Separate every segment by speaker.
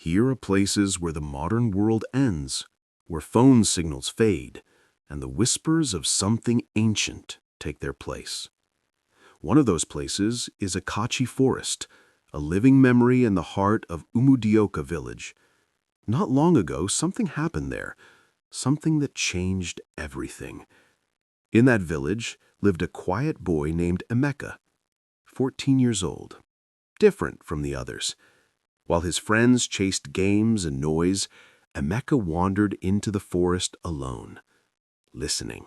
Speaker 1: Here are places where the modern world ends, where phone signals fade, and the whispers of something ancient take their place. One of those places is Akachi Forest, a living memory in the heart of Umudioka village. Not long ago, something happened there, something that changed everything. In that village lived a quiet boy named Emeka, 14 years old, different from the others. While his friends chased games and noise, Emeka wandered into the forest alone, listening.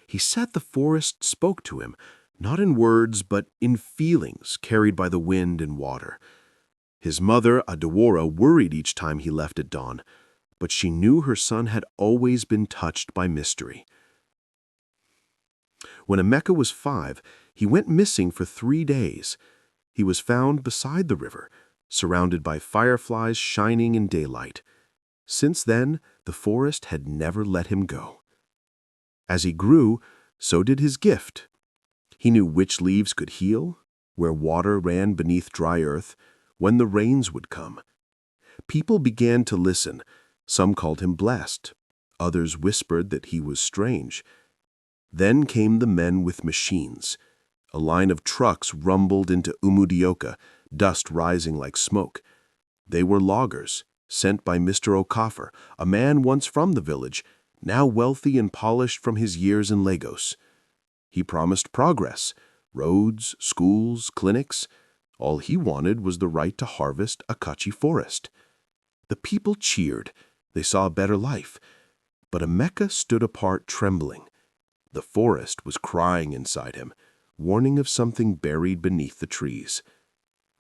Speaker 1: He said the forest spoke to him, not in words but in feelings carried by the wind and water. His mother, Adewora, worried each time he left at dawn, but she knew her son had always been touched by mystery. When Emeka was 5, he went missing for 3 days. He was found beside the river, surrounded by fireflies shining in daylight. Since then, the forest had never let him go. As he grew, so did his gift. He knew which leaves could heal, where water ran beneath dry earth, when the rains would come. People began to listen. Some called him blessed. Others whispered that he was strange. Then came the men with machines. A line of trucks rumbled into Umudioka, dust rising like smoke. They were loggers, sent by Mr. Okafor, a man once from the village, now wealthy and polished from his years in Lagos. He promised progress, roads, schools, clinics. All he wanted was the right to harvest Akachi Forest. The people cheered. They saw a better life. But Emeka stood apart trembling. The forest was crying inside him, warning of something buried beneath the trees.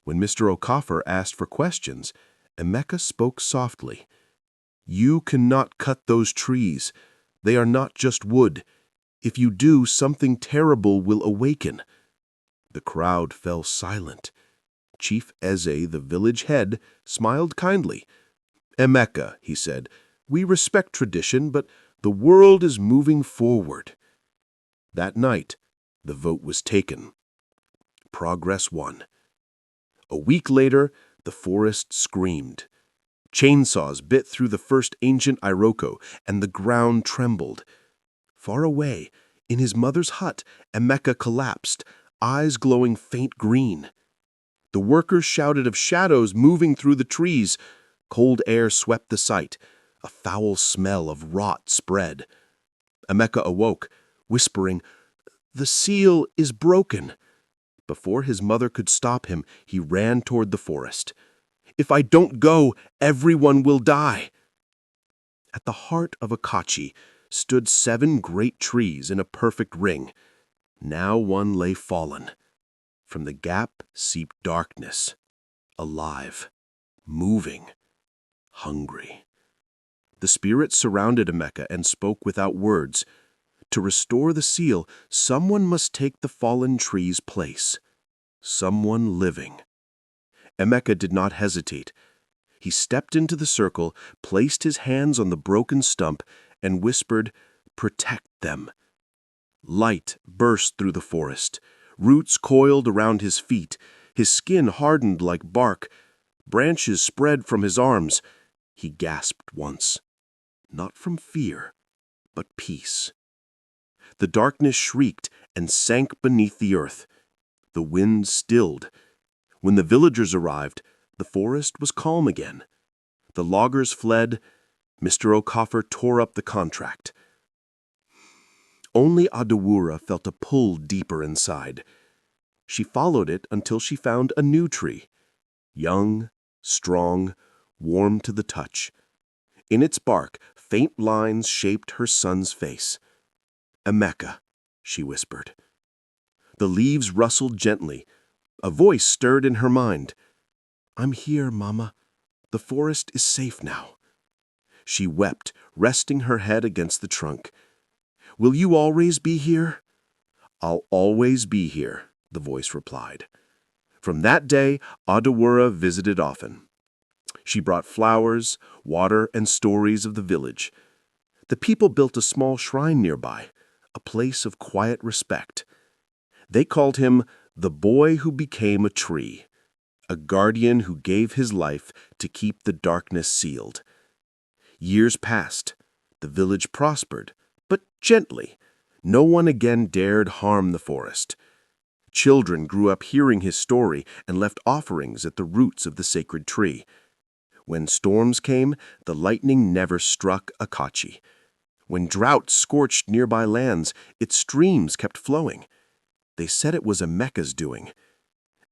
Speaker 1: When Mr. Okafor asked for questions, Emeka spoke softly. "You cannot cut those trees. They are not just wood. If you do, something terrible will awaken." The crowd fell silent. Chief Eze, the village head, smiled kindly. "Emeka," he said, "we respect tradition, but the world is moving forward." That night, the vote was taken. Progress won. A week later, the forest screamed. Chainsaws bit through the first ancient iroko, and the ground trembled. Far away, in his mother's hut, Emeka collapsed, eyes glowing faint green. The workers shouted of shadows moving through the trees. Cold air swept the site. A foul smell of rot spread. Emeka awoke, whispering, "The seal is broken." Before his mother could stop him, he ran toward the forest. "If I don't go, everyone will die." At the heart of Akachi stood 7 great trees in a perfect ring. Now one lay fallen. From the gap seeped darkness, alive, moving, hungry. The spirits surrounded Emeka and spoke without words. To restore the seal, someone must take the fallen tree's place. Someone living. Emeka did not hesitate. He stepped into the circle, placed his hands on the broken stump, and whispered, "Protect them." Light burst through the forest. Roots coiled around his feet. His skin hardened like bark. Branches spread from his arms. He gasped once. Not from fear, but peace. The darkness shrieked and sank beneath the earth. The wind stilled. When the villagers arrived, the forest was calm again. The loggers fled. Mr. Okafor tore up the contract. Only Adewora felt a pull deeper inside. She followed it until she found a new tree. Young, strong, warm to the touch. In its bark, faint lines shaped her son's face. "Emeka," she whispered. The leaves rustled gently. A voice stirred in her mind. "I'm here, Mama. The forest is safe now." She wept, resting her head against the trunk. "Will you always be here?" "I'll always be here," the voice replied. From that day, Adewora visited often. She brought flowers, water, and stories of the village. The people built a small shrine nearby, a place of quiet respect. They called him the boy who became a tree. a guardian who gave his life to keep the darkness sealed. Years passed. The village prospered, but gently. No one again dared harm the forest. Children grew up hearing his story and left offerings at the roots of the sacred tree. When storms came, the lightning never struck Akachi. When drought scorched nearby lands, its streams kept flowing. They said it was Emeka's doing.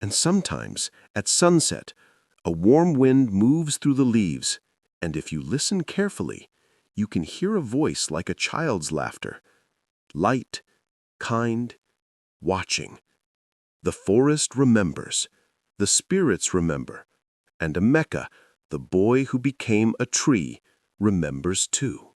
Speaker 1: And sometimes, at sunset, a warm wind moves through the leaves, and if you listen carefully, you can hear a voice like a child's laughter. Light, kind, watching. The forest remembers, the spirits remember, and Emeka, the boy who became a tree, remembers too.